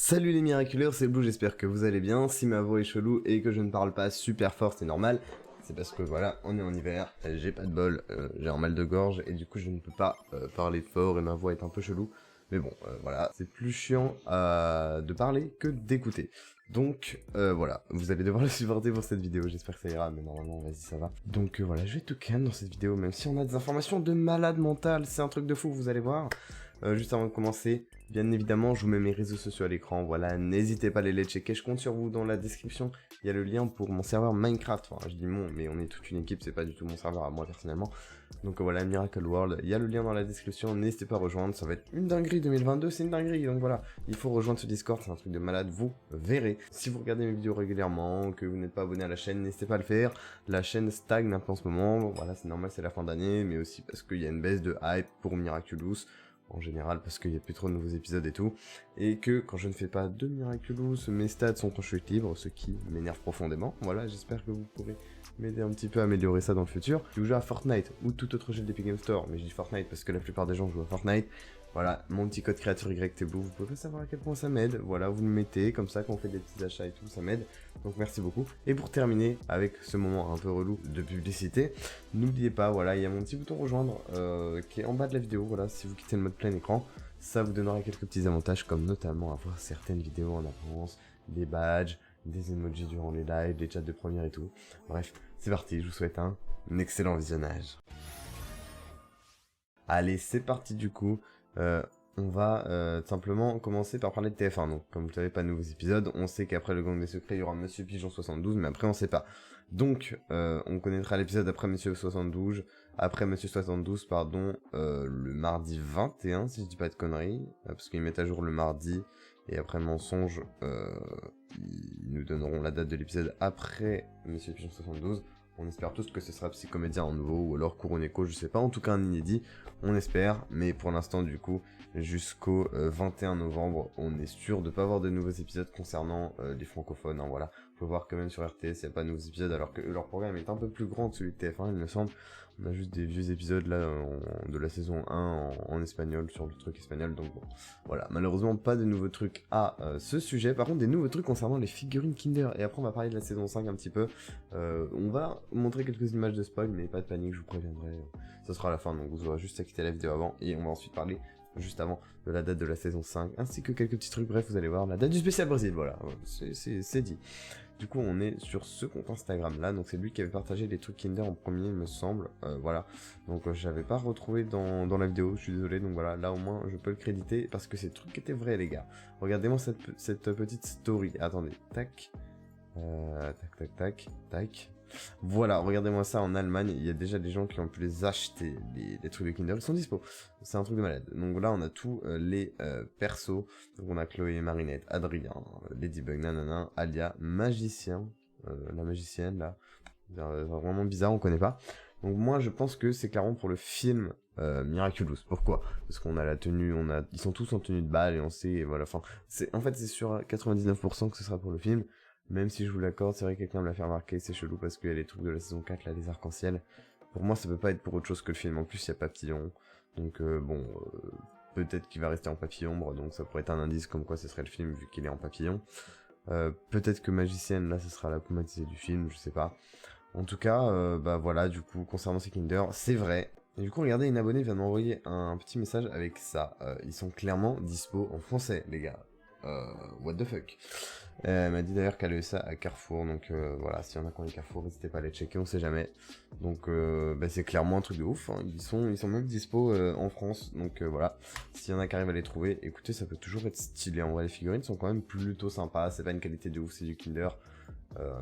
Salut les miraculeurs, c'est Blue, j'espère que vous allez bien. Si ma voix est chelou et que je ne parle pas super fort, c'est normal. C'est parce que voilà, on est en hiver, j'ai pas de bol, j'ai un mal de gorge et du coup je ne peux pas parler fort et ma voix est un peu chelou. Mais bon, voilà, c'est plus chiant de parler que d'écouter. Donc voilà, vous allez devoir le supporter pour cette vidéo, j'espère que ça ira, mais normalement vas-y ça va. Donc voilà, je vais tout calme dans cette vidéo, même si on a des informations de malade mental, c'est un truc de fou, vous allez voir. Juste avant de commencer, bien évidemment, je vous mets mes réseaux sociaux à l'écran, voilà, n'hésitez pas à les checker, je compte sur vous dans la description, il y a le lien pour mon serveur Minecraft, enfin je dis mon, mais on est toute une équipe, c'est pas du tout mon serveur à moi personnellement, donc voilà, Miracle World, il y a le lien dans la description, n'hésitez pas à rejoindre, ça va être une dinguerie 2022, c'est une dinguerie, donc voilà, il faut rejoindre ce Discord, c'est un truc de malade, vous verrez. Si vous regardez mes vidéos régulièrement, que vous n'êtes pas abonné à la chaîne, n'hésitez pas à le faire, la chaîne stagne un peu en ce moment, voilà, c'est normal, c'est la fin d'année, mais aussi parce qu'il y a une baisse de hype pour Miraculous, en général parce qu'il n'y a plus trop de nouveaux épisodes et tout, et que quand je ne fais pas de Miraculous, mes stats sont en chute libre, ce qui m'énerve profondément. Voilà, j'espère que vous pourrez m'aider un petit peu à améliorer ça dans le futur. Si vous jouez à Fortnite ou tout autre jeu d'Epic Games Store, mais je dis Fortnite parce que la plupart des gens jouent à Fortnite, voilà, mon petit code créateur YTBlue, vous pouvez pas savoir à quel point ça m'aide, voilà, vous le mettez, comme ça quand on fait des petits achats et tout, ça m'aide, donc merci beaucoup. Et pour terminer, avec ce moment un peu relou de publicité, n'oubliez pas, voilà, il y a mon petit bouton rejoindre, qui est en bas de la vidéo, voilà, si vous quittez le mode plein écran, ça vous donnera quelques petits avantages, comme notamment avoir certaines vidéos en avance, des badges, des emojis durant les lives, des chats de première et tout. Bref, c'est parti, je vous souhaite un excellent visionnage. Allez, c'est parti du coup. On va simplement commencer par parler de TF1. Donc, comme vous savez, pas de nouveaux épisodes. On sait qu'après le Gang des Secrets, il y aura Monsieur Pigeon 72, mais après, on sait pas. Donc, on connaîtra l'épisode après Monsieur 72, Monsieur 72, pardon, le mardi 21, si je dis pas de conneries, parce qu'ils mettent à jour le mardi, et après Mensonge, ils nous donneront la date de l'épisode après Monsieur Pigeon 72. On espère tous que ce sera Psychomédia en nouveau, ou alors Kuroneko, je sais pas, en tout cas un inédit, on espère, mais pour l'instant du coup, jusqu'au 21 novembre, on est sûr de pas avoir de nouveaux épisodes concernant les francophones, hein, voilà. Faut voir que même sur RTS, il n'y a pas de nouveaux épisodes, alors que leur programme est un peu plus grand que celui de TF1, il me semble. On a juste des vieux épisodes là, de la saison 1 en espagnol, sur le truc espagnol, donc bon. Voilà, malheureusement pas de nouveaux trucs à ce sujet, par contre des nouveaux trucs concernant les figurines Kinder, et après on va parler de la saison 5 un petit peu. On va montrer quelques images de spoil, mais pas de panique, je vous préviendrai, ça sera à la fin, donc vous aurez juste à quitter la vidéo avant, et on va ensuite parler juste avant de la date de la saison 5, ainsi que quelques petits trucs, bref, vous allez voir, la date du spécial Brésil, voilà, c'est dit. Du coup, on est sur ce compte Instagram là, donc c'est lui qui avait partagé les trucs Kinder en premier, il me semble, voilà. Donc j'avais pas retrouvé dans la vidéo, je suis désolé, donc voilà, là au moins je peux le créditer, parce que ces trucs étaient vrais les gars. Regardez-moi cette petite story, attendez, tac, tac. Voilà, regardez-moi ça en Allemagne, il y a déjà des gens qui ont pu les acheter, les trucs de Kinder, ils sont dispo, c'est un truc de malade. Donc là on a tous les persos, donc on a Chloé, Marinette, Adrien, Ladybug, nanana, Alia, Magicien, la magicienne là, vraiment bizarre, on connaît pas. Donc moi je pense que c'est clairement pour le film Miraculous. Pourquoi? Parce qu'on a la tenue, ils sont tous en tenue de balle et on sait, et voilà, enfin, en fait c'est sûr à 99% que ce sera pour le film. Même si je vous l'accorde, c'est vrai que quelqu'un me l'a fait remarquer, c'est chelou parce qu'il y a les trucs de la saison 4, là, les arcs-en-ciel. Pour moi, ça peut pas être pour autre chose que le film. En plus, il y a Papillon. Donc, bon, peut-être qu'il va rester en papillon, donc ça pourrait être un indice comme quoi ce serait le film vu qu'il est en papillon. Peut-être que Magicienne, là, ce sera la pomatisée du film, je sais pas. En tout cas, bah voilà, du coup, concernant ces Kinder, c'est vrai. Et du coup, regardez, une abonnée vient de m'envoyer un petit message avec ça. Ils sont clairement dispo en français, les gars. What the fuck. Elle m'a dit d'ailleurs qu'elle a eu ça à Carrefour, donc voilà, s'il y en a qui ont les Carrefour, n'hésitez pas à les checker, on sait jamais. Donc bah, c'est clairement un truc de ouf, hein. Ils sont même dispo en France, donc voilà, s'il y en a qui arrivent à les trouver, écoutez, ça peut toujours être stylé, en vrai les figurines sont quand même plutôt sympas, c'est pas une qualité de ouf, c'est du Kinder.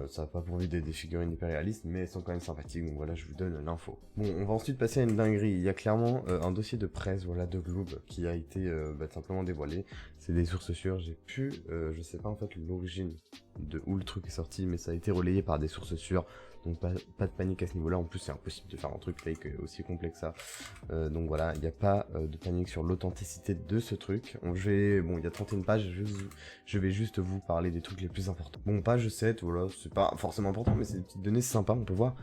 Ça n'a pas pour but des figurines hyper réalistes, mais elles sont quand même sympathiques, donc voilà, je vous donne l'info. Bon, on va ensuite passer à une dinguerie. Il y a clairement un dossier de presse, voilà, de Globe, qui a été simplement dévoilé. C'est des sources sûres, j'ai pu, je sais pas en fait l'origine de où le truc est sorti, mais ça a été relayé par des sources sûres, donc pas de panique à ce niveau-là. En plus, c'est impossible de faire un truc fake aussi complet que ça. Donc voilà, il n'y a pas de panique sur l'authenticité de ce truc. Bon, il y a 31 pages, je vais juste vous parler des trucs les plus importants. Bon, page 7, voilà, c'est pas forcément important, mais c'est des petites données sympas, on peut voir.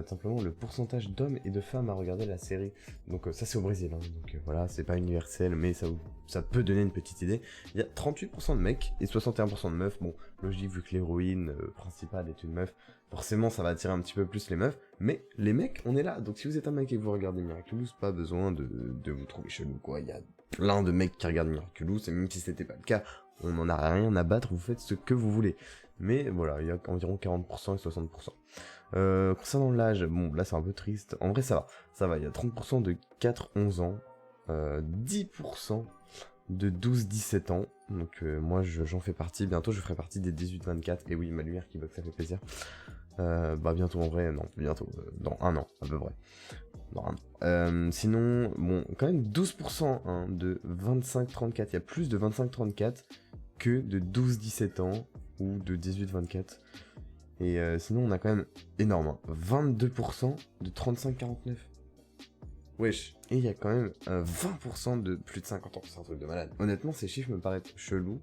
simplement le pourcentage d'hommes et de femmes à regarder la série. Donc ça c'est au Brésil, hein, donc voilà, c'est pas universel, mais ça peut donner une petite idée. Il y a 38% de mecs et 61% de meufs. Bon, logique, vu que l'héroïne principale est une meuf, forcément ça va attirer un petit peu plus les meufs, mais les mecs, on est là. Donc si vous êtes un mec et que vous regardez Miraculous, pas besoin de vous trouver chelou, quoi. Il y a plein de mecs qui regardent Miraculous, et même si c'était pas le cas, on n'en a rien à battre, vous faites ce que vous voulez. Mais voilà, il y a environ 40% et 60%. Concernant l'âge, bon là c'est un peu triste, en vrai ça va, il y a 30% de 4-11 ans, 10% de 12-17 ans, donc moi j'en fais partie, bientôt je ferai partie des 18-24, et oui ma lumière qui bug ça fait plaisir, bah bientôt en vrai, non, bientôt, dans un an à peu près, dans un an. Sinon, bon, quand même 12% hein, de 25-34, il y a plus de 25-34 que de 12-17 ans, ou de 18-24. Et sinon, on a quand même énorme, hein, 22% de 35-49. Wesh. Et il y a quand même 20% de plus de 50 ans. C'est un truc de malade. Honnêtement, ces chiffres me paraissent chelous.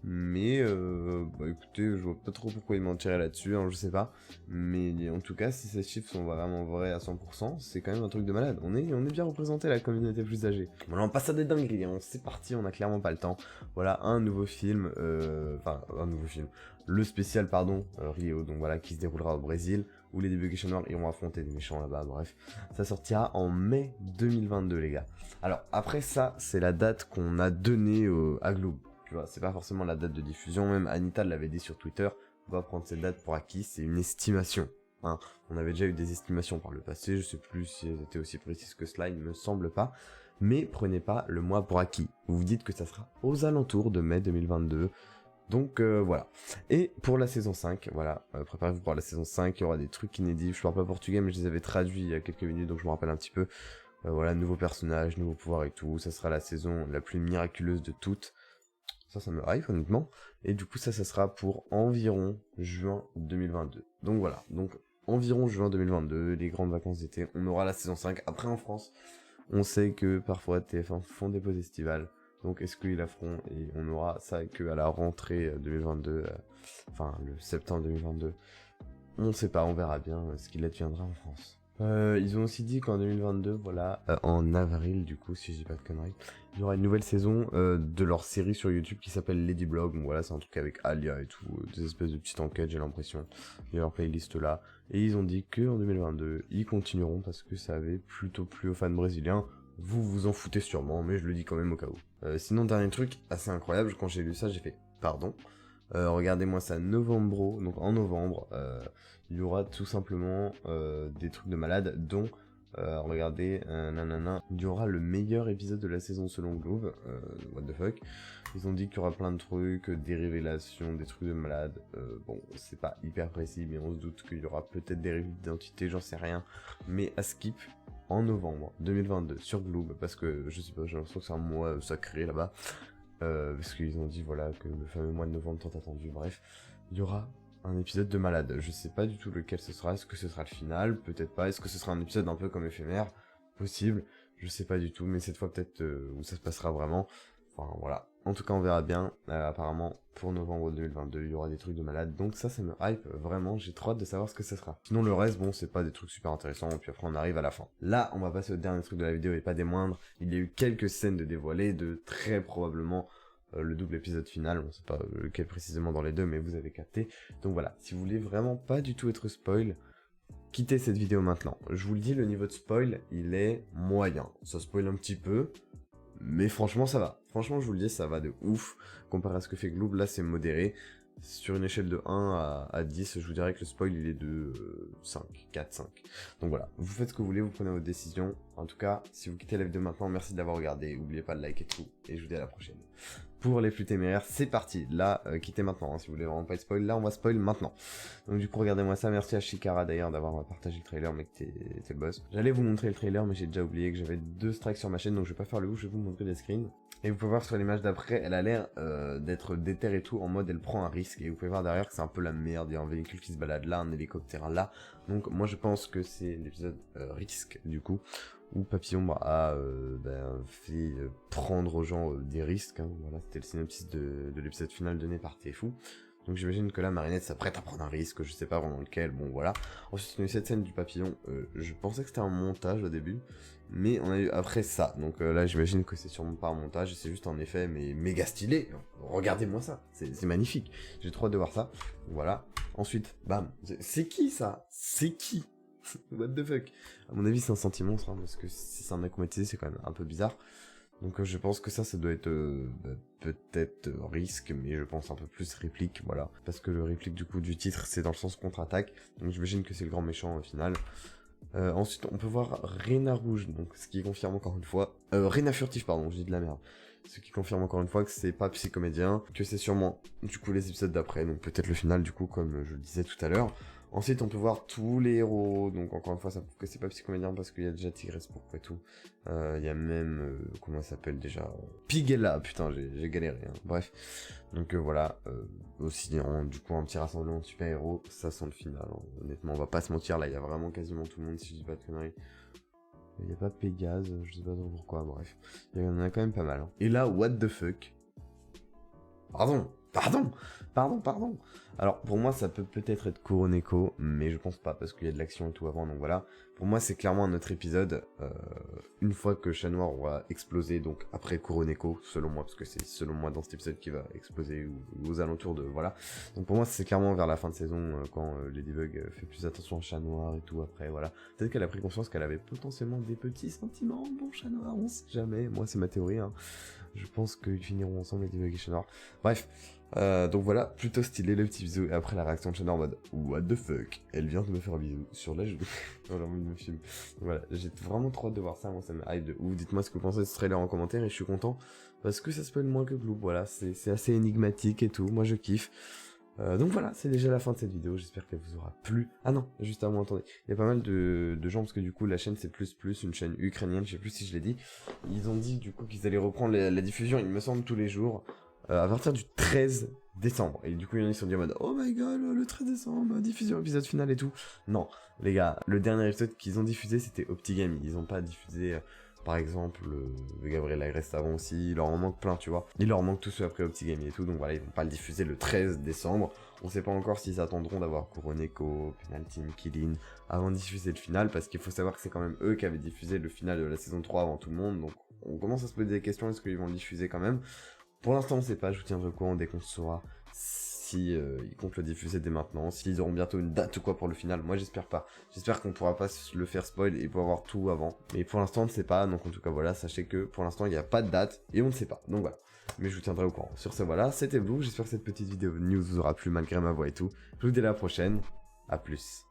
Mais, bah écoutez, je vois pas trop pourquoi ils m'en tiraient là-dessus, hein, je sais pas. Mais en tout cas, si ces chiffres sont vraiment vrais à 100%, c'est quand même un truc de malade. On est bien représenté, la communauté plus âgée. Voilà, on passe à des dingueries, hein. C'est parti, on a clairement pas le temps. Voilà, un nouveau film, le spécial, pardon, Rio, donc voilà, qui se déroulera au Brésil, où les Deviation Noirs iront affronter des méchants là-bas, bref. Ça sortira en mai 2022, les gars. Alors, après ça, c'est la date qu'on a donnée à Globe. Tu vois, c'est pas forcément la date de diffusion, même Anita l'avait dit sur Twitter, on va prendre cette date pour acquis, c'est une estimation. Hein. On avait déjà eu des estimations par le passé, je sais plus si elles étaient aussi précises que cela, il me semble pas, mais prenez pas le mois pour acquis. Vous vous dites que ça sera aux alentours de mai 2022, donc voilà. Et pour la saison 5, voilà, préparez-vous pour la saison 5, il y aura des trucs inédits, je parle pas portugais mais je les avais traduits il y a quelques minutes, donc je me rappelle un petit peu. Voilà, nouveaux personnages, nouveaux pouvoirs et tout, ça sera la saison la plus miraculeuse de toutes. Ça me hype honnêtement, et du coup ça sera pour environ juin 2022. Donc voilà, donc environ juin 2022, les grandes vacances d'été, on aura la saison 5. Après en France, on sait que parfois TF1 font des pauses estivales, donc est-ce qu'ils la feront, et on aura ça que à la rentrée 2022, enfin le septembre 2022, on sait pas, on verra bien ce qu'il adviendra en France. Ils ont aussi dit qu'en 2022, voilà, en avril du coup, si je dis pas de conneries, il y aura une nouvelle saison de leur série sur YouTube qui s'appelle Lady Blog. Donc voilà, c'est un truc avec Alia et tout, des espèces de petites enquêtes, j'ai l'impression. Il y a leur playlist là. Et ils ont dit que en 2022, ils continueront parce que ça avait plutôt plu aux fans brésiliens. Vous vous en foutez sûrement, mais je le dis quand même au cas où. Sinon, dernier truc assez incroyable, quand j'ai lu ça, j'ai fait pardon. Regardez-moi ça, Novembro, donc en novembre, il y aura tout simplement des trucs de malade, dont, regardez, il y aura le meilleur épisode de la saison selon Globe, what the fuck, ils ont dit qu'il y aura plein de trucs, des révélations, des trucs de malade, bon, c'est pas hyper précis, mais on se doute qu'il y aura peut-être des révélations d'identité, j'en sais rien, mais à skip, en novembre 2022, sur Globe, parce que, je sais pas, j'ai l'impression que c'est un mois sacré là-bas, parce qu'ils ont dit voilà que le fameux mois de novembre tant attendu, bref, il y aura un épisode de malade. Je sais pas du tout lequel ce sera, est-ce que ce sera le final, peut-être pas, est-ce que ce sera un épisode un peu comme éphémère, possible, je sais pas du tout, mais cette fois peut-être où ça se passera vraiment, enfin voilà. En tout cas on verra bien, apparemment pour novembre 2022 il y aura des trucs de malade, donc ça me hype vraiment, j'ai trop hâte de savoir ce que ce sera. Sinon le reste bon c'est pas des trucs super intéressants, et puis après on arrive à la fin. Là on va passer au dernier truc de la vidéo et pas des moindres, il y a eu quelques scènes de dévoilées de très probablement le double épisode final, on sait pas lequel précisément dans les deux mais vous avez capté. Donc voilà, si vous voulez vraiment pas du tout être spoil, quittez cette vidéo maintenant. Je vous le dis, le niveau de spoil il est moyen, ça spoil un petit peu, mais franchement ça va. Franchement je vous le dis, ça va de ouf. Comparé à ce que fait Gloob, là c'est modéré. Sur une échelle de 1 à 10, je vous dirais que le spoil il est de 5, 4, 5. Donc voilà, vous faites ce que vous voulez, vous prenez votre décision. En tout cas, si vous quittez la vidéo maintenant, merci de l'avoir regardé. N'oubliez pas de like et tout. Et je vous dis à la prochaine. Pour les plus téméraires, c'est parti. Là, quittez maintenant, hein, si vous voulez vraiment pas être spoil. Là, on va spoil maintenant. Donc du coup, regardez-moi ça. Merci à Shikara d'ailleurs d'avoir partagé le trailer, mec, t'es le boss. J'allais vous montrer le trailer, mais j'ai déjà oublié que j'avais 2 strikes sur ma chaîne, donc je vais pas faire le ouf, je vais vous montrer des screens. Et vous pouvez voir sur l'image d'après, elle a l'air d'être déter et tout, en mode elle prend un risque. Et vous pouvez voir derrière que c'est un peu la merde, il y a un véhicule qui se balade là, un hélicoptère là. Donc moi je pense que c'est l'épisode risque du coup, où Papillon a fait prendre aux gens des risques. Hein. Voilà, c'était le synopsis de l'épisode final donné par Tfue. Donc j'imagine que là, Marinette s'apprête à prendre un risque, je sais pas vraiment lequel, bon voilà. Ensuite, on a eu cette scène du papillon, je pensais que c'était un montage au début, mais on a eu après ça. Donc là, j'imagine que c'est sûrement pas un montage, c'est juste un effet, mais méga stylé. Regardez-moi ça, c'est magnifique. J'ai trop hâte de voir ça, voilà. Ensuite, bam, c'est qui ça? C'est qui? What the fuck? À mon avis, c'est un senti-monstre, hein, parce que si c'est un aquamatisé, c'est quand même un peu bizarre. Donc je pense que ça doit être peut-être risque, mais je pense un peu plus réplique, voilà. Parce que le réplique du coup du titre, c'est dans le sens contre-attaque, donc j'imagine que c'est le grand méchant au final. Ensuite, on peut voir Rena Rouge, donc ce qui confirme encore une fois... Rena Furtif, pardon, je dis de la merde. Ce qui confirme encore une fois que c'est pas Psychomédien, que c'est sûrement du coup les épisodes d'après, donc peut-être le final du coup, comme je le disais tout à l'heure. Ensuite, on peut voir tous les héros, donc encore une fois, ça prouve que c'est pas Psychomédien parce qu'il y a déjà Tigresse pourquoi et tout. Il y a même, comment ça s'appelle déjà, Pigella, putain, j'ai galéré, hein. Bref. Donc voilà, aussi, du coup, un petit rassemblement de super-héros, ça sent le final, hein. Honnêtement, on va pas se mentir, là, il y a vraiment quasiment tout le monde, si je dis pas de conneries. Il y a pas Pégase, je sais pas trop pourquoi, bref. Il y en a quand même pas mal, hein. Et là, what the fuck? Pardon. Alors, pour moi, ça peut peut-être être Kuroneko, mais je pense pas, parce qu'il y a de l'action et tout avant, donc voilà. Pour moi, c'est clairement un autre épisode, une fois que Chat Noir aura explosé, donc après Kuroneko, selon moi, parce que c'est selon moi dans cet épisode qui va exploser, ou aux alentours de, voilà. Donc pour moi, c'est clairement vers la fin de saison, quand Ladybug fait plus attention à Chat Noir et tout, après, voilà. Peut-être qu'elle a pris conscience qu'elle avait potentiellement des petits sentiments pour Chat Noir, on sait jamais, moi c'est ma théorie, hein. Je pense qu'ils finiront ensemble, Ladybug et Chat Noir. Bref. Donc voilà, plutôt stylé le petit bisou, et après la réaction de Chat Noir en mode what the fuck, elle vient de me faire un bisou sur la joue. J'ai envie de me filmer. Voilà, j'ai vraiment trop hâte de voir ça, moi ça me hype de ouf. Dites-moi ce que vous pensez de ce trailer en commentaire, et je suis content parce que ça se peut moins que Blue. Voilà, c'est assez énigmatique et tout, moi je kiffe. Donc voilà, c'est déjà la fin de cette vidéo, j'espère qu'elle vous aura plu. Ah non, juste avant, attendez, il y a pas mal de gens, parce que du coup la chaîne c'est une chaîne ukrainienne, je sais plus si je l'ai dit. Ils ont dit du coup qu'ils allaient reprendre la diffusion, il me semble, tous les jours. À partir du 13 décembre. Et du coup, il y en a qui se sont dit en mode oh my god, le 13 décembre, diffusion, épisode final et tout. Non, les gars, le dernier épisode qu'ils ont diffusé, c'était Optigame. Ils ont pas diffusé, par exemple, Gabriel Agreste avant aussi. Il leur en manque plein, tu vois. Il leur manque tous ceux après Optigame et tout. Donc voilà, ils vont pas le diffuser le 13 décembre. On sait pas encore s'ils attendront d'avoir Kuroneko, Penalty, Killin avant de diffuser le final. Parce qu'il faut savoir que c'est quand même eux qui avaient diffusé le final de la saison 3 avant tout le monde. Donc on commence à se poser des questions. Est-ce qu'ils vont le diffuser quand même? Pour l'instant, on sait pas, je vous tiendrai au courant dès qu'on saura si ils comptent le diffuser dès maintenant, s'ils auront bientôt une date ou quoi pour le final. Moi, j'espère pas. J'espère qu'on pourra pas le faire spoil et pouvoir voir tout avant. Mais pour l'instant, on ne sait pas, donc en tout cas, voilà, sachez que pour l'instant, il n'y a pas de date et on ne sait pas. Donc voilà. Mais je vous tiendrai au courant. Sur ce, voilà, c'était Blue. J'espère que cette petite vidéo news vous aura plu malgré ma voix et tout. Je vous dis à la prochaine. À plus.